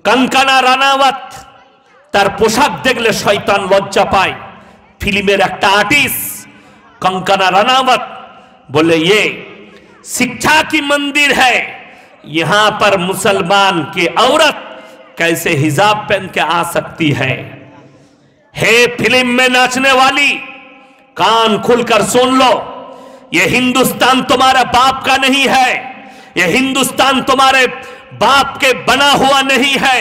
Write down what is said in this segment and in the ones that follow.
कंगना रानावत तार पोशाक देखले शयतान लज्जा पाए। फिल्मेर एक आर्टिस्ट कंगना रानावत बोले ये शिक्षा की मंदिर है, यहां पर मुसलमान की औरत कैसे हिजाब पहन के आ सकती है। हे फिल्म में नाचने वाली, कान खुलकर सुन लो, ये हिंदुस्तान तुम्हारा बाप का नहीं है, ये हिंदुस्तान तुम्हारे बाप के बना हुआ नहीं है।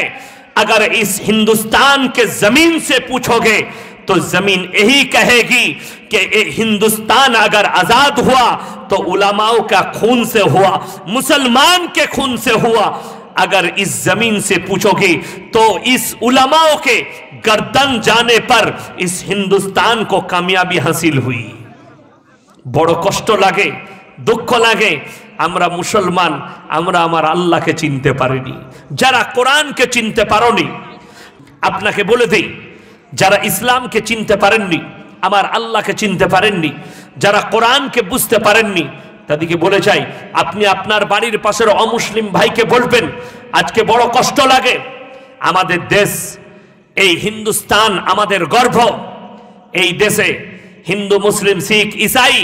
अगर इस हिंदुस्तान के जमीन से पूछोगे तो जमीन यही कहेगी कि हिंदुस्तान अगर आजाद हुआ तो उलमाओं का खून से हुआ, मुसलमान के खून से हुआ। अगर इस जमीन से पूछोगे तो इस उलमाओं के गर्दन जाने पर इस हिंदुस्तान को कामयाबी हासिल हुई। बड़ो कष्ट लागे, दुख लागे, আমরা মুসলমান, আমরা আমার আল্লাহকে চিনতে পারিনি। যারা কোরআনকে চিনতে পারোনি, আপনাকে বলে দেই, যারা ইসলামকে চিনতে পারেননি, আমার আল্লাহকে চিনতে পারেননি, যারা কোরআনকে বুঝতে পারেননি, তাদেরকে বলে যাই, আপনি আপনার বাড়ির পাশের অমুসলিম ভাইকে বলবেন, আজকে বড় কষ্ট লাগে, আমাদের দেশ, এই হিন্দুস্তান আমাদের গর্ব, এই দেশে হিন্দু মুসলিম শিখ ইসাই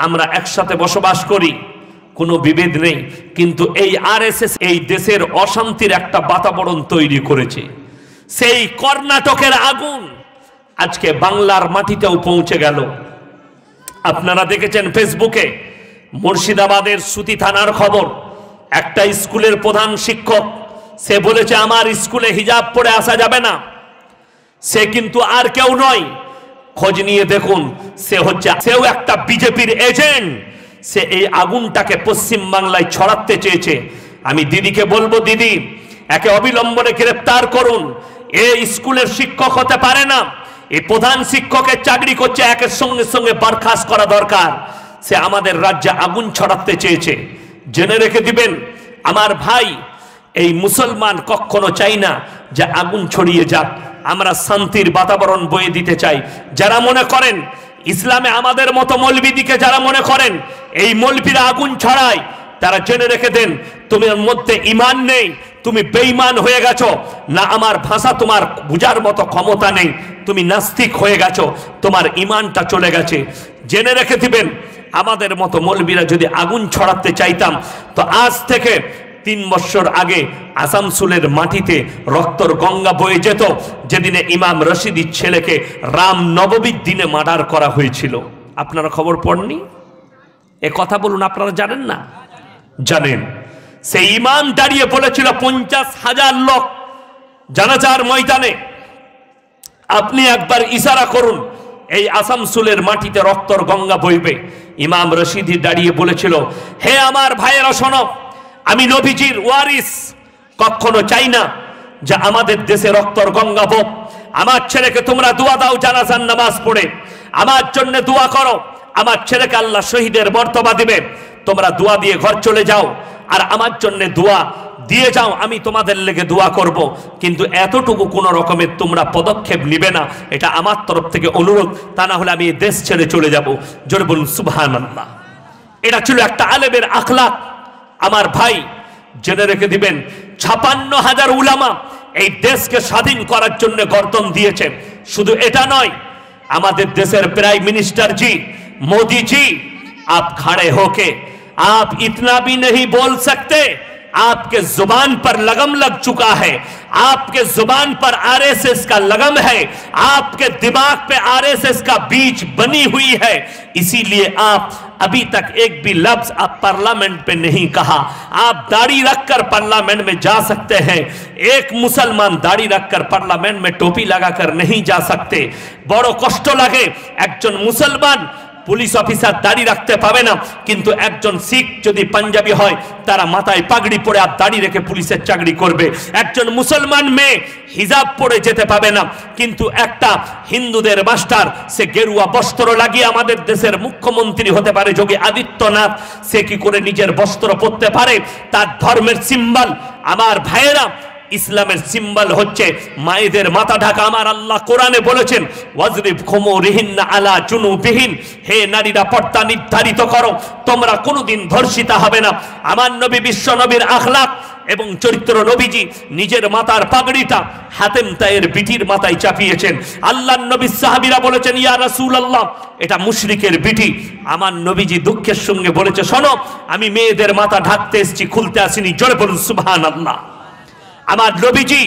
আমরা একসাথে বসবাস করি, কোনো বিভেদ নেই। কিন্তু এই আরএসএস এই দেশের অশান্তির একটা বাতাবরণ তৈরি করেছে। সেই কর্ণাটকের আগুন আজকে বাংলার মাটিতেও পৌঁছে গেল। আপনারা দেখেছেন ফেসবুকে মুর্শিদাবাদের সুতি থানার খবর, একটা স্কুলের প্রধান শিক্ষক সে বলেছে আমার স্কুলে হিজাব পরে আসা যাবে না। সে কিন্তু আর কেউ নয়, খোঁজ নিয়ে দেখুন, সেও একটা বিজেপির এজেন্ট। সে এই আগুনটাকে পশ্চিম বাংলায় ছড়াতে চেয়েছে। আমি দিদিকে বলবো, দিদি একে অবিলম্বে গ্রেফতার করুন। এই স্কুলের শিক্ষক হতে পারে না, এই প্রধান শিক্ষকের চাকরি করছে, একের সঙ্গে সঙ্গে বরখাস্ত করা দরকার। সে আমাদের রাজ্যে আগুন ছড়াতে চেয়েছে। জেনে রেখে দিবেন আমার ভাই, এই মুসলমান কখনো চাই না যে আগুন ছড়িয়ে যাক। আমরা শান্তির বাতাবরণ বয়ে দিতে চাই। যারা মনে করেন ইসলামে আমাদের মতো মৌলবীদিকে যারা মনে করেন এই মৌলবীরা আগুন ছড়ায়, তারা জেনে রেখে দেন তোমার মধ্যে ঈমান নেই, তুমি বেঈমান হয়ে গেছো, না আমার ভাষা তোমার বুঝার মতো ক্ষমতা নেই, তুমি নাস্তিক হয়ে গেছো, তোমার ঈমানটা চলে গেছে। জেনে রেখে দিবেন আমাদের মতো মৌলবীরা যদি আগুন ছড়াতে চাইতাম তো আজ থেকে 3 বছর আগে আসানসোলের মাটিতে রক্তর গঙ্গা বয়ে যেত, যেদিনে ইমাম রশিদির ছেলেকে রাম নবমীর দিনে মার্ডার করা হয়েছিল। আপনারা খবর পড়নি? এ কথা বলুন, আপনারা জানেন না? জানেন। সেই ইমাম দাঁড়িয়ে বলেছিল 50,000 লোক জানাজার ময়দানে। আপনি একবার ইশারা করুন, এই আসানসোলের মাটিতে রক্তর গঙ্গা বইবে। ইমাম রশিদি দাঁড়িয়ে বলেছিল, হে আমার ভাইয়েরা শোনো, আমি নবীজির ওয়ারিস, কখনো চাই না যে আমাদের দেশে রক্তর গঙ্গা হোক। আমার ছেলেকে তোমরা দোয়া দাও, জানাজার নামাজ পড়ে আমার জন্য দোয়া করো, আমার ছেলেকে আল্লাহ শহীদের মর্তবা দিবে। তোমরা দোয়া দিয়ে ঘর চলে যাও আর আমার জন্য দোয়া দিয়ে যাও, আমি তোমাদের লেগে দোয়া করব। কিন্তু এতটুকু কোনো রকমের তোমরা পদক্ষেপ নিবে না, এটা আমার তরফ থেকে অনুরোধ, তা না হলে আমি এই দেশ ছেড়ে চলে যাব। জোরে বলুন সুবহানাল্লাহ। এটা ছিল একটা আলেমের আখলাক। আমার ভাই জেনে রেখে দিবেন 56,000 উলামা এই দেশকে স্বাধীন করার জন্য গর্দন দিয়েছে। শুধু এটা নয়, আমাদের দেশের प्राइम मिनिस्टर जी मोदी जी, आप खड़े होके आप इतना भी नहीं बोल सकते, आपके जुबान पर लगम लग चुका है, आपके जुबान पर आरएसएस का लगम है, आपके दिमाग पे आरएसएस का बीज बनी हुई है, इसीलिए आप अभी तक एक भी लफ्ज आप पार्लियामेंट पे नहीं कहा। आप दाढ़ी रखकर पार्लियामेंट में जा सकते हैं, एक मुसलमान दाढ़ी रखकर पार्लियामेंट में टोपी लगाकर नहीं जा सकते। बड़ो कष्ट लगे, একজন মুসলমান পুলিশ অফিসার দাড়ি রাখতে পাবে না, কিন্তু একজন শিখ যদি পাঞ্জাবি হয় তারা মাথায় পাগড়ি পরে আর দাড়ি রেখে পুলিশের চাকরি করবে। একজন মুসলমান মেয়ে হিজাব পরে যেতে পাবে না, কিন্তু একটা হিন্দুদের মাস্টার সে গেরুয়া বস্ত্র লাগিয়ে আমাদের দেশের মুখ্যমন্ত্রী হতে পারে যোগী আদিত্যনাথ, সে কি করে নিজের বস্ত্র পরতে পারে? তার ধর্মের সিম্বল। আমার ভাইয়েরা, ইসলামের সিম্বল হচ্ছে মায়েদের মাথা ঢাকা। আমার আল্লাহ কোরআনে বলেছেন ওয়াজরিব খুমুরিহিন্না আলা জুনুবিহিন, হে নারীরা পর্দা নির্ধারিত করো, তোমরা কোনোদিন ধর্ষিতা হবে না। আমার নবী বিশ্ব নবীর আখলাক এবং চরিত্র, নবীজি নিজের মাথার পাগড়িটা হাতেম তায়ের বিটির মাথায় চাপিয়েছেন। আল্লাহর নবী সাহাবীরা বলেছেন ইয়া রাসূলুল্লাহ, এটা মুশরিকের বিটি। আমার নবীজি দুঃখের সঙ্গে বলেছে শোনো, আমি মেয়েদের মাথা ঢাকতে এসেছি, খুলতে আসিনি। জোরে বলুন সুবহানাল্লাহ। আমার নবীজি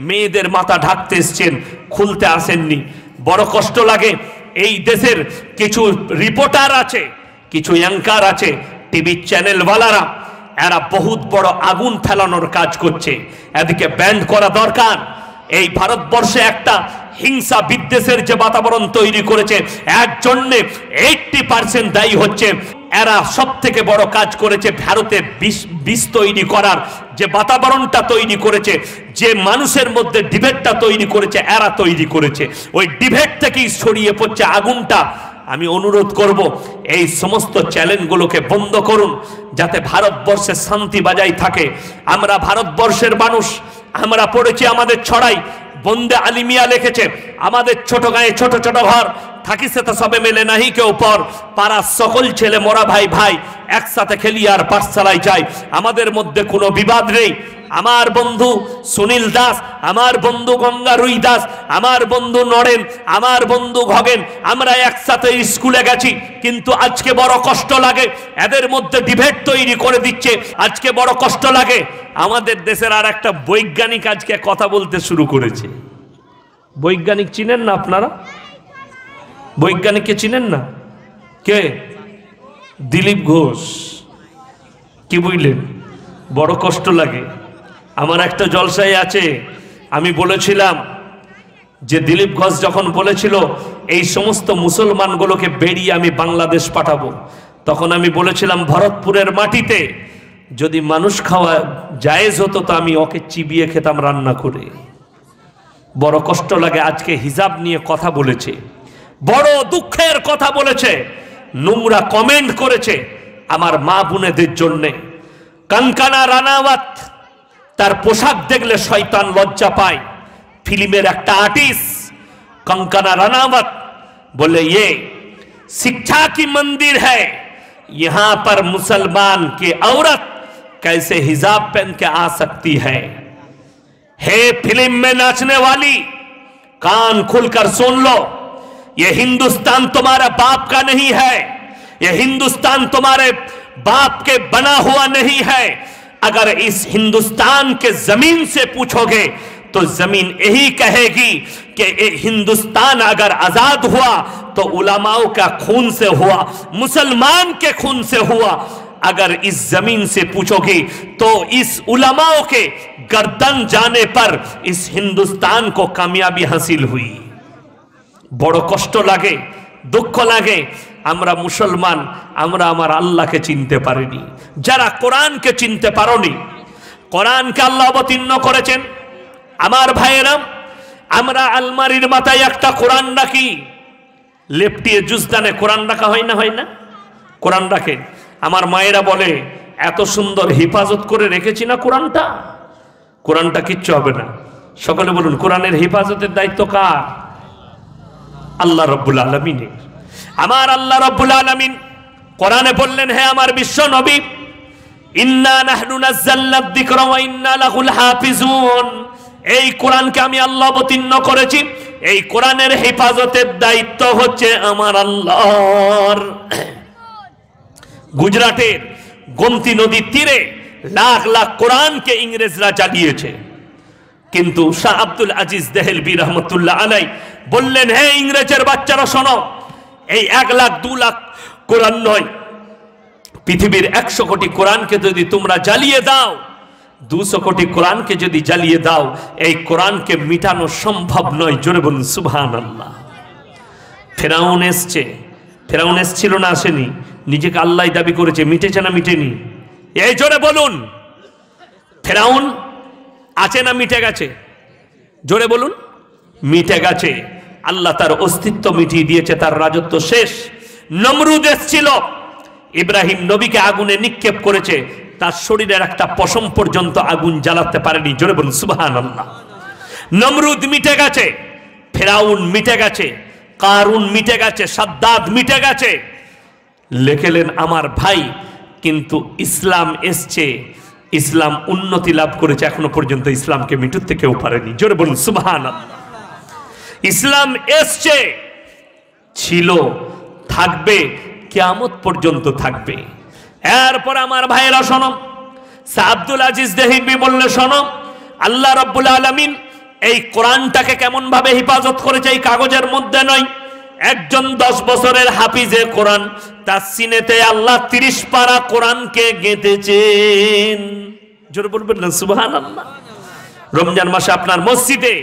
মেয়েদের মাথা ঢাকতে এসেছেন, খুলতে আসেননি। বড় কষ্ট লাগে। এই দেশের কিছু রিপোর্টার আছে, কিছু অ্যাঙ্কার আছে, টিভি চ্যানেলওয়ালারা, এরা বহুত বড় আগুন ফেলানোর কাজ করছে। এদিকে ব্যান্ড করা দরকার। এই ভারতবর্ষে একটা হিংসা বিদ্বেষের যে বাতাবরণ তৈরি করেছে, এর জন্য 80% দায়ী হচ্ছে এরা। সব থেকে বড় কাজ করেছে ভারতে বিষ তৈরি করার যে বাতাবরণটা তৈরি করেছে, যে মানুষের মধ্যে ডিবেটটা তৈরি করেছে, এরা তৈরি করেছে। ওই ডিবেট থেকেই ছড়িয়ে পড়ছে আগুনটা। আমি অনুরোধ করব এই সমস্ত চ্যালেঞ্জগুলোকে বন্ধ করুন, যাতে ভারতবর্ষে শান্তি বজায় থাকে। আমরা ভারতবর্ষের মানুষ, আমরা পড়েছি আমাদের ছড়াই। বন্দে আলিমিয়া লিখেছে আমাদের ছোট গায়ে ছোট ছোট ঘর থাকি, সে তো সবে মেলে নাহি কেউ পর, পাড়ার সকল ছেলে মোরা ভাই ভাই, একসাথে খেলি আর পাঠশালায় যাই। আমাদের মধ্যে কোনো বিবাদ নেই। আমার বন্ধু সুনীল দাস, আমার বন্ধু গঙ্গা রুই দাস, আমার বন্ধু নরেন, আমার বন্ধু ঘগেন, আমরা একসাথে স্কুলে গেছি। কিন্তু আজকে বড় কষ্ট লাগে, এদের মধ্যে ডিবেট তৈরি করে দিচ্ছে। আজকে বড় কষ্ট লাগে। আমাদের দেশের আর একটা বৈজ্ঞানিক আজকে কথা বলতে শুরু করেছে। বৈজ্ঞানিক চিনেন না আপনারা? বৈজ্ঞানিককে চিনেন না? কে? দিলীপ ঘোষ। কি বুঝলেন? বড় কষ্ট লাগে। আমার একটা জলসায় আছে, আমি বলেছিলাম যে দিলীপ ঘোষ যখন বলেছিল এই সমস্ত মুসলমানগুলোকে বেরিয়ে আমি বাংলাদেশ পাঠাবো, তখন আমি বলেছিলাম ভরতপুরের মাটিতে যদি মানুষ খাওয়া জায়েজ হতো তো আমি ওকে চিবিয়ে খেতাম রান্না করে। বড় কষ্ট লাগে। আজকে হিজাব নিয়ে কথা বলেছে, বড় দুঃখের কথা বলেছে, নোংরা কমেন্ট করেছে আমার মা বোনেদের জন্যে। কঙ্কনা রানাওয়াত, তার পোশাক দেখলে শয়তান লজ্জা পায়। फिल्मेर एक आर्टिस्ट कंगना रनावत बोले ये शिक्षा की मंदिर है, यहाँ पर मुसलमान की औरत कैसे हिजाब पहन के आ सकती है। हे फिल्म में नाचने वाली, कान खुलकर सुन लो, ये हिंदुस्तान तुम्हारा बाप का नहीं है, ये हिंदुस्तान तुम्हारे बाप के बना हुआ नहीं है। अगर इस हिंदुस्तान के जमीन से पूछोगे तो जमीन यही कहेगी कि हिंदुस्तान अगर आजाद हुआ तो उलमाओं का खून से हुआ, मुसलमान के खून से हुआ। अगर इस जमीन से पूछोगे तो इस उलमाओं के गर्दन जाने पर इस हिंदुस्तान को कामयाबी हासिल हुई। बड़ो कष्ट लागे, दुख लागे, আমরা মুসলমান, আমরা আমার আল্লাহকে চিনতে পারিনি। যারা কোরআনকে চিনতে পারোনি, কোরআনকে আল্লাহ অবতীর্ণ করেছেন। আমার ভাইয়েরা, আমরা আলমারির মাথায় একটা কোরআন রাখি, লেপটিয়ে জুজদানে কোরআন রাখা হয় না, হয় না? কোরআন রাখে। আমার মায়েরা বলে এত সুন্দর হেফাজত করে রেখেছি না কোরআনটা, কোরআনটা কিচ্ছু হবে না। সকলে বলুন কোরআনের হেফাজতের দায়িত্ব কার? আল্লাহ রাব্বুল আলামিনের। আমার আল্লাহ রাব্বুল আলামিন কোরআনে বললেন, হে আমার বিশ্ব নবী, ইন্না নাহনু নাযালনা যিকরা ওয়া ইন্না লাহু হাফিজুন, এই কোরআনকে আমি আল্লাহ অবতীর্ণ করেছি, এই কোরআনের হেফাজতের দায়িত্ব হচ্ছে আমার আল্লাহর। গুজরাটের গোমতী নদীর তীরে লাখ লাখ কোরআনকে ইংরেজরা জ্বালিয়েছে, কিন্তু শাহ আব্দুল আজিজ দেহলভী রহমতুল্লাহ আলাইহি বললেন, হে ইংরেজের বাচ্চারা শোনো, এই 1 লাখ 2 লাখ কোরআন নয়, পৃথিবীর 100 কোটি কোরআনকে যদি তোমরা জ্বালিয়ে দাও, 200 কোটি কোরআনকে যদি জ্বালিয়ে দাও, এই কোরআনকে মিটানো সম্ভব নয়। জোরে বলুন সুবহানাল্লাহ। ফেরাউন এসছে, ফেরাউন এসছিল না, আসেনি? নিজেকে আল্লাহ দাবি করেছে, মিটেছে না মিটেনি? এই জোরে বলুন, ফেরাউন আছে না মিটে গেছে? জোরে বলুন, মিটে গেছে। আল্লাহ তার অস্তিত্ব মিটিয়ে দিয়েছে, তার রাজত্ব শেষ। নমরুদ এসেছিল, ইব্রাহিম নবীকে আগুনে নিক্ষেপ করেছে, তার শরীরের একটা পশম পর্যন্ত আগুন জ্বালাতে পারেনি। জোরে বলুন সুবহানাল্লাহ। নমরুদ মিটে গেছে, ফেরাউন মিটে গেছে, কারুন মিটে গেছে, সাদ্দাদ মিটে গেছে। লেখেলেন আমার ভাই, কিন্তু ইসলাম এসছে, ইসলাম উন্নতি লাভ করেছে, এখনো পর্যন্ত ইসলামকে মিটুতে কেউ পারেনি। জোরে বলুন সুবহানাল্লাহ। ইসলাম এসছে, ছিল, থাকবে, কিয়ামত পর্যন্ত থাকবে। এরপর আমার ভাইয়েরা শোনো, আব্দুল আজিজ দেহিবি বললে শোনো, আল্লাহ রাব্বুল আলামিন এই কোরআনটাকে কেমন ভাবে হেফাজত করেছে, এই কাগজের মধ্যে নয়। একজন 10 বছরের হাফিজে কোরআন, তার সিনেতে আল্লাহ 30 পারা কোরআনকে গেঁথেছেন। জোরে বলবেন না সুবহানাল্লাহ। রমজান মাসে আপনার মসজিদে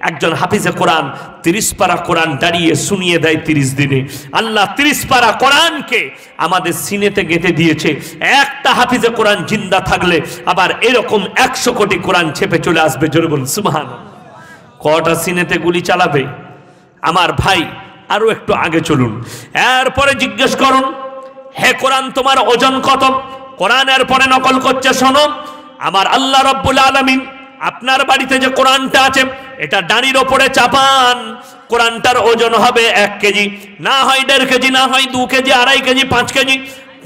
একজন হাফিজে কোরআন 30 পারা কোরআন দাঁড়িয়ে শুনিয়ে দেয় 30 দিনে। আল্লাহ 30 পারা কোরআনকে আমাদের সিনেতে গেঁথে দিয়েছে। একটা হাফিজে কোরআন জিন্দা থাকলে আবার এরকম 100 কোটি কোরআন ছেপে চলে আসবে। জোরে বলুন সুবহানাল্লাহ। কটা সিনেতে গুলি চালাবে? আমার ভাই আরো একটু আগে চলুন, এরপরে জিজ্ঞেস করুন, হে কোরআন তোমার ওজন কত? কোরআনের পরে নকল করছে শোনো, আমার আল্লাহ রাব্বুল আলামিন আপনার বাড়িতে যে কোরআনটা আছে এটা ডানির ওপরে চাপান, কোরআনটার ওজন হবে 1 কেজি, না হয় 1.5 কেজি, না হয় 2 KG, 2.5 KG, 5 KG,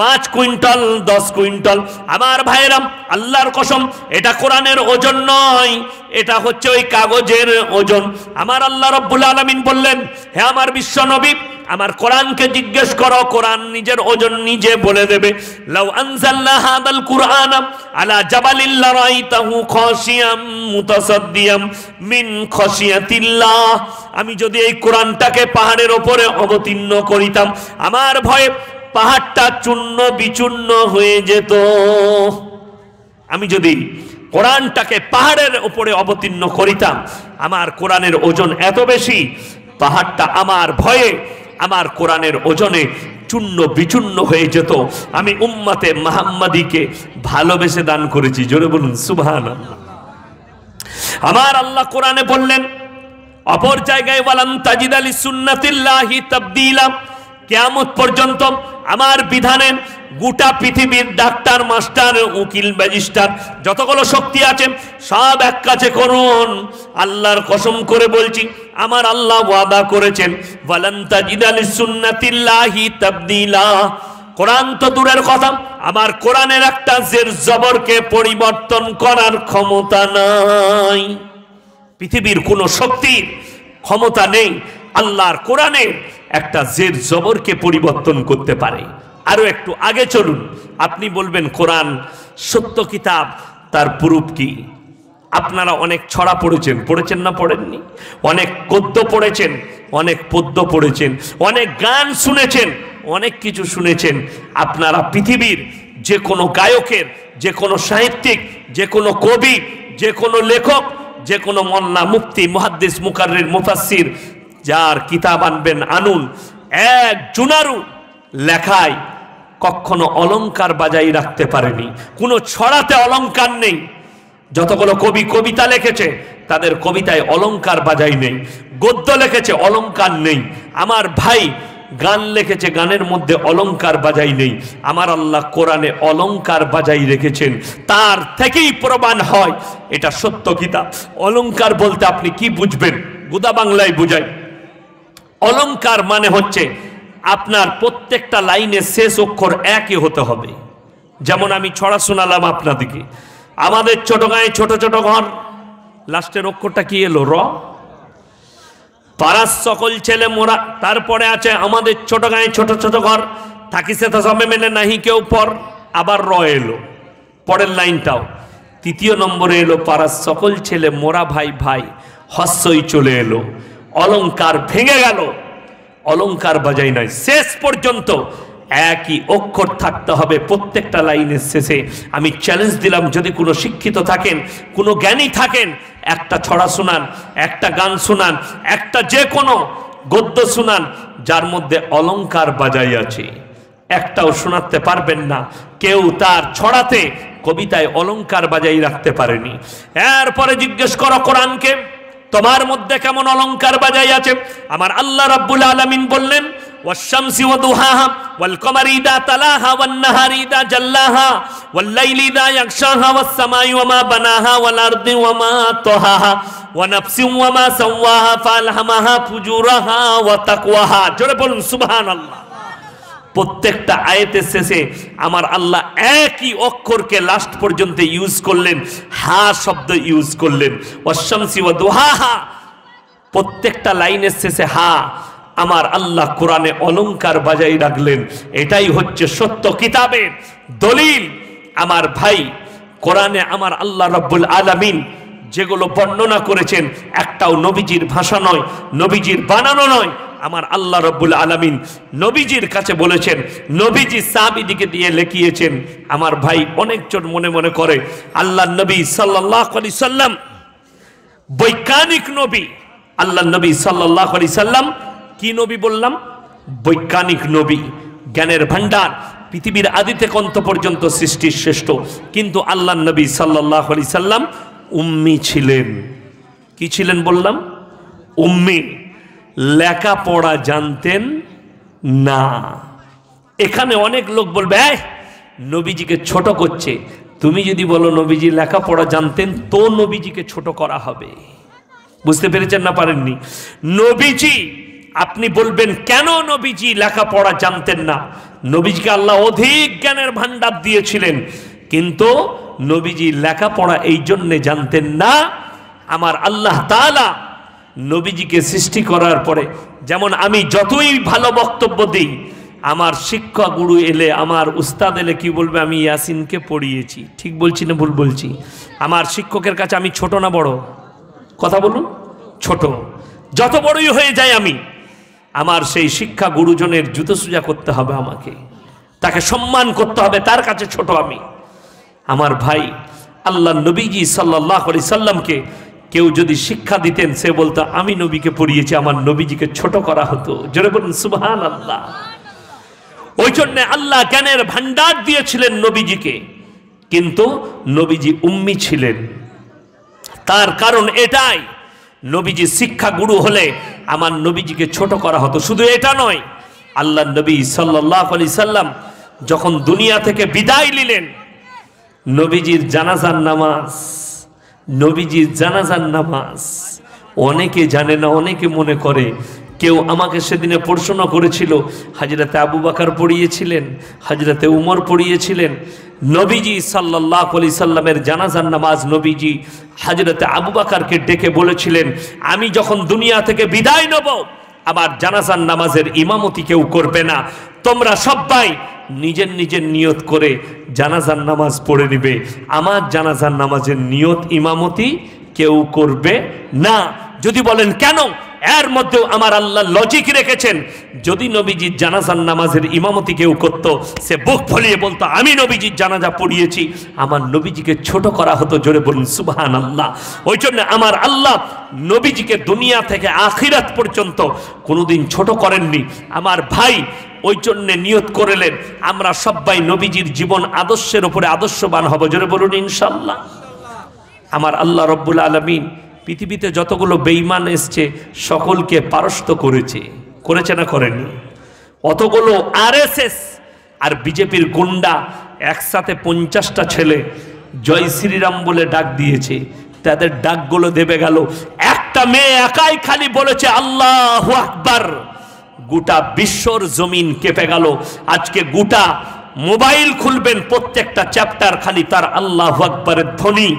5 quintal, 10 quintal. আমার ভাইয়েরাম, আল্লাহর কসম, এটা কোরআনের ওজন নয়, এটা হচ্ছে ওই কাগজের ওজন। আমার আল্লাহ রাব্বুল আলামিন বললেন, হে আমার বিশ্ব নবী, আমার কোরআনকে জিজ্ঞেস করো, কোরআন নিজের ওজন নিজে বলে দেবে। লাউ আনজালনা হাদাল কুরআন আলা জাবালিল লারাইতাহু খাশিয়াম মুতাসাদ্দিয়াম মিন খাশিয়াতিল্লাহ। আমি যদি এই কোরআনটাকে পাহাড়ের উপরে অবতীর্ণ করিতাম, আমার ভয়ে পাহাড়টা চূর্ণ বিচূর্ণ হয়ে যেত। আমি যদি কোরআনটাকে পাহাড়ের উপরে অবতীর্ণ করিতাম, আমার কোরআনের ওজন এত বেশি, পাহাড়টা আমার ভয়ে, আমার কোরআনের ওজনে চূর্ণ বিচূর্ণ হয়ে যেত। আমি উম্মতে মুহাম্মাদীকে ভালোবেসে দান করেছি। জোরে বলুন সুবহানাল্লাহ। আমার আল্লাহ কোরআনে বললেন, অপর জায়গায় ওয়ালান তাজিদা লিসুন্নাতিল্লাহি তাবদীলা। কিয়ামত পর্যন্ত আমার বিধানের গোটা পৃথিবীর ডাক্তার, মাস্টার, উকিল, ম্যাজিস্ট্রেট যতগুলো শক্তি আছে সব এক কাছে করুন। আল্লাহর কসম করে বলছি, আমার আল্লাহ ওয়াদা করেছেন, ওয়ালান তাজিদা লিসুন্নাতিল্লাহি তাবদীলা। কোরআন তো দূরের কথা, আমার কোরআনের একটা জের জবরকে পরিবর্তন করার ক্ষমতা নাই। পৃথিবীর কোন শক্তির ক্ষমতা নেই আল্লাহর কোরআনের একটা জের জবরকে পরিবর্তন করতে পারে। আরো একটু আগে চলুন, আপনি বলবেন কোরআন সত্য কিতাব, তার প্রুফ কি? আপনারা অনেক ছড়া পড়েছেন, পড়েছেন না পড়েননি? অনেক গদ্য পড়েছেন, অনেক পদ্য পড়েছেন, অনেক গান শুনেছেন, অনেক কিছু শুনেছেন। আপনারা পৃথিবীর যে কোনো গায়কের, যে কোনো সাহিত্যিক, যে কোনো কবি, যে কোনো লেখক, যে কোনো মোল্লা, মুফতি, মুহাদ্দিস, মুকাররির, মুফাসসির, যার কিতাব আনবেন আনুন, এক জুনারু লেখায় কখনো অলংকার বাজাই রাখতে পারেনি। কোনো ছড়াতে অলংকার নেই। যতগুলো কবি কবিতা লিখেছে তাদের কবিতায় অলংকার বাজাই নেই। গদ্য লিখেছে, অলংকার নেই। আমার ভাই গান লিখেছে, গানের মধ্যে অলংকার বাজাই নেই। আমার আল্লাহ কোরআনে অলংকার বাজাই রেখেছেন, তার থেকেই প্রমাণ হয় এটা সত্য কিতাব। অলংকার বলতে আপনি কি বুঝবেন? গুদা বাংলায় বুঝাই। অলংকার মানে হচ্ছে আপনার প্রত্যেকটা লাইনে শেষ অক্ষর একই হতে হবে। যেমন আমি ছড়া শোনালাম আপনাদেরকে, আমাদের ছোট গায়ে ছোট ছোট ঘর, লাস্টের অক্ষরটা কি এলো? র। পাড়ার সকল ছেলে মোরা, তারপরে আছে আমাদের ছোট গায়ে ছোট ছোট ঘর, থাকিছে তো সবে মেনে নাহি কেউ পর, আবার র এলো পরের লাইনটাও। তৃতীয় নম্বরে এলো পাড়ার সকল ছেলে মোরা ভাই ভাই, হস্যই চলে এলো। অলংকার ভেঙে গেল, অলংকার বাজাই নয়। শেষ পর্যন্ত একই অক্ষর থাকতে হবে প্রত্যেকটা লাইনের শেষে। আমি চ্যালেঞ্জ দিলাম, যদি কোনো শিক্ষিত থাকেন, কোনো জ্ঞানী থাকেন, একটা ছড়া শোনান, একটা গান শোনান, একটা যে কোনো গদ্য শোনান যার মধ্যে অলংকার বাজাই আছে, একটাও শোনাতে পারবেন না। কেউ তার ছড়াতে, কবিতায় অলংকার বাজাই রাখতে পারেনি। এরপরে জিজ্ঞেস করো কোরআনকে, তোমার মধ্যে কেমন অলংকার বাজাই আছে? আমার আল্লাহ রাব্বুল আলামিন বললেন, والشمس وضحاها والقمر إذا تلاها والنهار إذا جلاها والليل إذا يغشاها والسماء وما بناها والأرض وما طحاها ونفس وما سواها فألهمها فجورها وتقواها জোরে বলুন সুবহানাল্লাহ। প্রত্যেকটা আয়াতের শেষে আমার আল্লাহ একই অক্ষরকে লাস্ট পর্যন্ত ইউজ করলেন, হা শব্দ ইউজ করলেন। ওয়াশ-শামসি ওয়া দুহাহা, প্রত্যেকটা লাইনের শেষে হা আমার আল্লাহ কোরআনে অলংকার বাজাই রাখলেন। এটাই হচ্ছে সত্য কিতাবের দলিল। আমার ভাই, কোরআনে আমার আল্লাহ রাব্বুল আলামিন যেগুলো বর্ণনা করেছেন একটাও নবীজির ভাষা নয়, নবীজির বানানো নয়। আমার আল্লাহ রাব্বুল আলামিন নবীজির কাছে বলেছেন, নবীজি সাহাবীদিকে দিয়ে লিখিয়েছেন। আমার ভাই, অনেকজন মনে মনে করে আল্লাহ নবী সাল্লাল্লাহু আলাইহি সাল্লাম বৈজ্ঞানিক নবী। আল্লাহ নবী সাল্লাল্লাহু আলাইহি সাল্লাম কি নবী বললাম? বৈজ্ঞানিক নবী, জ্ঞানের ভান্ডার, পৃথিবীর আদি থেকে অন্ত পর্যন্ত সৃষ্টির শ্রেষ্ঠ। কিন্তু আল্লাহ নবী সাল্লাল্লাহু আলাইহি সাল্লাম উম্মি ছিলেন। কি ছিলেন বললাম? উম্মি, লেখাপড়া জানতেন না। এখানে অনেক লোক বলবে নবীজিকে ছোট করছে। তুমি যদি বলো নবীজি লেখাপড়া জানতেন, তো নবীজিকে ছোট করা হবে। বুঝতে পেরেছেন না পারেননি? নবীজি, আপনি বলবেন কেন নবীজি লেখাপড়া জানতেন না? নবীজিকে আল্লাহ অধিক জ্ঞানের ভান্ডার দিয়েছিলেন, কিন্তু নবীজি লেখাপড়া এই জন্যে জানতেন না। আমার আল্লাহ তাআলা নবীজিকে সৃষ্টি করার পরে, যেমন আমি যতই ভালো বক্তব্য দিই, আমার শিক্ষক গুরু এলে, আমার উস্তাদ এলে কি বলবে? আমি ইয়াসিনকে পড়িয়েছি। ঠিক বলছি না ভুল বলছি? আমার শিক্ষকের কাছে আমি ছোট না বড়? কথা বলুন, ছোট। যত বড়ই হয়ে যায় আমি, আমার সেই শিক্ষা গুরুজনের জুতো সুজা করতে হবে, আমাকে তাকে সম্মান করতে হবে, তার কাছে ছোট আমি। আমার ভাই, আল্লাহ নবীজি সাল্লাল্লাহু আলাইহি সাল্লামকে কেউ যদি শিক্ষা দিতেন, সে বলতো আমি নবীকে পড়িয়েছি, আমার নবীজিকে ছোট করা হতো। জোরে বলুন সুবহানাল্লাহ। ওই জন্য আল্লাহ জ্ঞানের ভান্ডার দিয়েছিলেন নবীজিকে, কিন্তু নবীজি উম্মি ছিলেন। তার কারণ এটাই, নবীজি শিক্ষা গুরু হলে আমার নবীজিকে ছোট করা হতো। শুধু এটা নয়, আল্লাহ নবী সাল্লাল্লাহু আলাইহি সাল্লাম যখন দুনিয়া থেকে বিদায় নিলেন, নবীজির জানাজার নামাজ, নবীজির জানাজার নামাজ অনেকে জানে না, অনেকে মনে করে। কেউ আমাকে সেদিনে প্রশ্ন করেছিল, হযরতে আবু বকর পড়িয়েছিলেন, হযরতে উমর পড়িয়েছিলেন। নবীজি সাল্লাল্লাহু আলাইহি সাল্লামের জানাজার নামাজ নবীজি হযরতে আবু বকরকে ডেকে বলেছিলেন, আমি যখন দুনিয়া থেকে বিদায় নেব, আমার জানাজার নামাজের ইমামতি কেউ করবে না, তোমরা সবাই নিজের নিজের নিয়ত করে জানাজার নামাজ পড়ে নিবে। আমার জানাজার নামাজের নিয়ত ইমামতি কেউ করবে না। যদি বলেন কেন, এর মধ্যেও আমার আল্লাহ লজিক রেখেছেন। যদি নবীজির জানাজার নামাজের ইমামতি কেউ করত, সে বুক ফুলিয়ে বলতো আমি নবীজির জানাজা পড়িয়েছি, আমার নবীজিকে ছোট করা হতো। জোরে বলুন সুবহানাল্লাহ। ওই জন্য আমার আল্লাহ নবীজিকে দুনিয়া থেকে আখিরাত পর্যন্ত কোনোদিন ছোট করেননি। আমার ভাই, ওই জন্য নিয়ত করলেন আমরা সবাই নবীজির জীবন আদর্শের উপরে আদর্শবান হব। জোরে বলুন ইনশাআল্লাহ। আমার আল্লাহ রব্বুল আলামিন পৃথিবীতে যতগুলো বেঈমান এসছে সকলকে পারস্ত করেছে, করেছে না করেনি? অতগুলো আরএসএস আর বিজেপির গুন্ডা একসাথে 50টা ছেলে জয় শ্রীরাম বলে ডাক দিয়েছে, তাদের ডাকগুলো দেবে গেল। একটা মেয়ে একাই খালি বলেছে আল্লাহু আকবার, গোটা বিশ্বর জমিন কেঁপে গেল। আজকে গোটা মোবাইল খুলবেন, প্রত্যেকটা চ্যাপ্টার খালি তার আল্লাহু আকবারের ধ্বনি।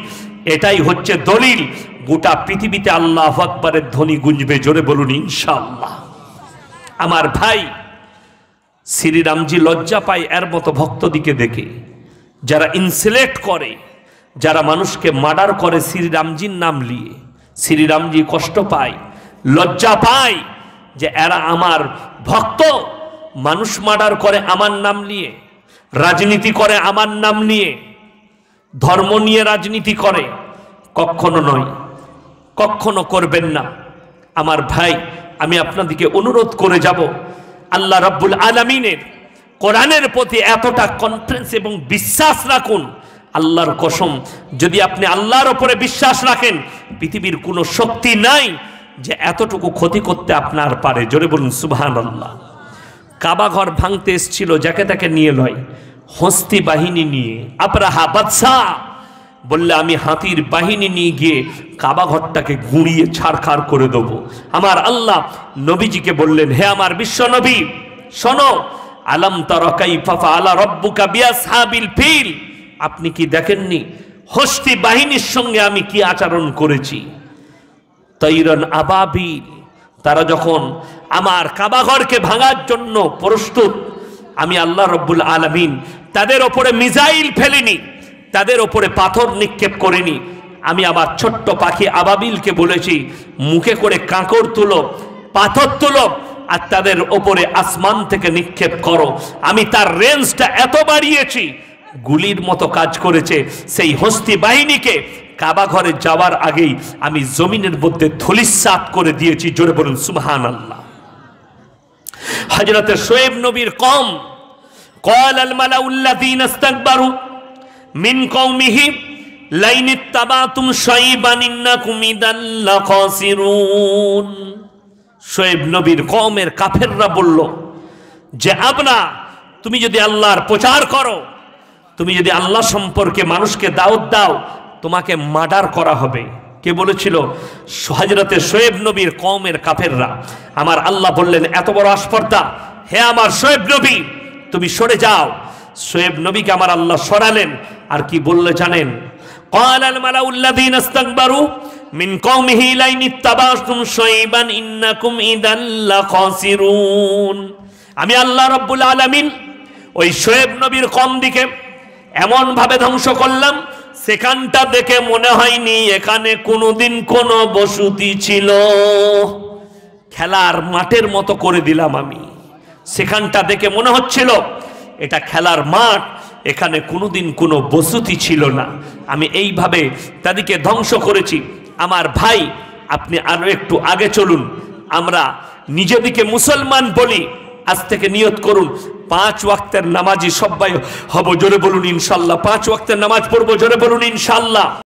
এটাই হচ্ছে দলিল, গোটা পৃথিবীতে আল্লাহু আকবারের ধ্বনি গুঞ্জবে। জোরে বলুন ইনশাআল্লাহ। আমার ভাই, শ্রীরামজি লজ্জা পায় এর মতো ভক্তদিকে দেখে, যারা ইনসুলেট করে, যারা মানুষকে মার্ডার করে শ্রীরামজির নাম নিয়ে। শ্রীরামজি কষ্ট পায়, লজ্জা পায় যে এরা আমার ভক্ত, মানুষ মার্ডার করে আমার নাম নিয়ে, রাজনীতি করে আমার নাম নিয়ে, ধর্ম নিয়ে রাজনীতি করে। কখনো নয়, কখনো করবেন না। আমার ভাই, আমি আপনাদেরকে অনুরোধ করে যাব, আল্লাহ রাব্বুল আলামিনের কোরআনের প্রতি এতটা কনফিডেন্স এবং বিশ্বাস রাখুন। আল্লাহর কসম, যদি আপনি আল্লাহর উপরে বিশ্বাস রাখেন, পৃথিবীর কোনো শক্তি নাই যে এতটুকু ক্ষতি করতে আপনার পারে। জোরে বলুন সুবহানাল্লাহ। কাবা ঘর ভাঙতে এসেছিল, যাকে তাকে নিয়ে লয়, হস্তি বাহিনী নিয়ে। আবরাহা বাদশাহ বললে আমি হাতির বাহিনী নিয়ে গিয়ে কাবা ঘরটাকে গুঁড়িয়ে ছাড়খাড় করে দেব। আমার আল্লাহ নবীজিকে বললেন, হে আমার বিশ্ব নবী শোনো, আলাম তারা কাইফা ফাআলা রাব্বুকা বিআসহাবিল ফিল, আপনি কি দেখেননি হস্তি বাহিনীর সঙ্গে আমি কি আচরণ করেছি? তাইরান আবাবিল, তারা যখন আমার কাবাঘরকে ভাঙার জন্য প্রস্তুত, আমি আল্লাহ রব্বুল আলামিন তাদের ওপরে মিসাইল ফেলিনি, তাদের ওপরে পাথর নিক্ষেপ করিনি। আমি আমার ছোট্ট পাখি আবাবিলকে বলেছি মুখে করে কাঁকড় তুলো, পাথর তুলো, আর তাদের ওপরে আসমান থেকে নিক্ষেপ করো। আমি তার রেঞ্জটা এত বাড়িয়েছি, গুলির মতো কাজ করেছে। সেই হস্তি বাহিনীকে কাবা ঘরে যাওয়ার আগেই আমি জমিনের মধ্যে ধূলিসাৎ করে দিয়েছি। জোরে বলুন সুবহানাল্লাহ। হযরত শোয়েব নবীর কওম, ক্বাল আল মালাউল্লাযীনা ইসতাকবারু মিন কওমিহি লাইন ইত্তাবাতুম শাইবান ইন্নাকুম ইদাল লাখাসিরুন। শোয়েব নবীর কওমের কাফেররা বলল যে আবনা, তুমি যদি আল্লাহর প্রচার করো, তুমি যদি আল্লাহ সম্পর্কে মানুষকে দাওয়াত দাও, তোমাকে মার্ডার করা হবে। কে বলেছিল? হযরতে শোয়েব নবীর কওমের কাফেররা। আমার আল্লাহ বললেন, এত বড় আস্পর্ধা, হে আমার শোয়েব নবী তুমি সরে যাও। শোয়েব নবীকে আমার আল্লাহ সরালেন, আর কি বললে জানেন? ক্বাল আল মালাউল্লাযীনা ইসতাকবারু মিন কওমিহি লাইন ইত্তাবাতুম শাইবান ইন্নাকুম ইদাল লাখাসিরুন। আমি আল্লাহ রাব্বুল আলামিন ওই শোয়েব নবীর কওম দিকে এমন ভাবে ধ্বংস করলাম, সেখানটা দেখে মনে হয়নি এখানে কোনোদিন কোনো বসতি ছিল। খেলার মাঠের মতো করে দিলাম আমি। সেখানটা দেখে মনে হচ্ছিল এটা খেলার মাঠ, এখানে কোনোদিন কোনো বসতি ছিল না। আমি এইভাবে তাদেরকে ধ্বংস করেছি। আমার ভাই, আপনি আরো একটু আগে চলুন। আমরা নিজেদিকে মুসলমান বলি, আজ থেকে নিয়ত করুন 5 ওয়াক্তের নামাজি সবাই হব। জোরে বলুন ইনশাআল্লাহ। 5 ওয়াক্তের নামাজ পড়বো। জোরে বলুন ইনশাআল্লাহ।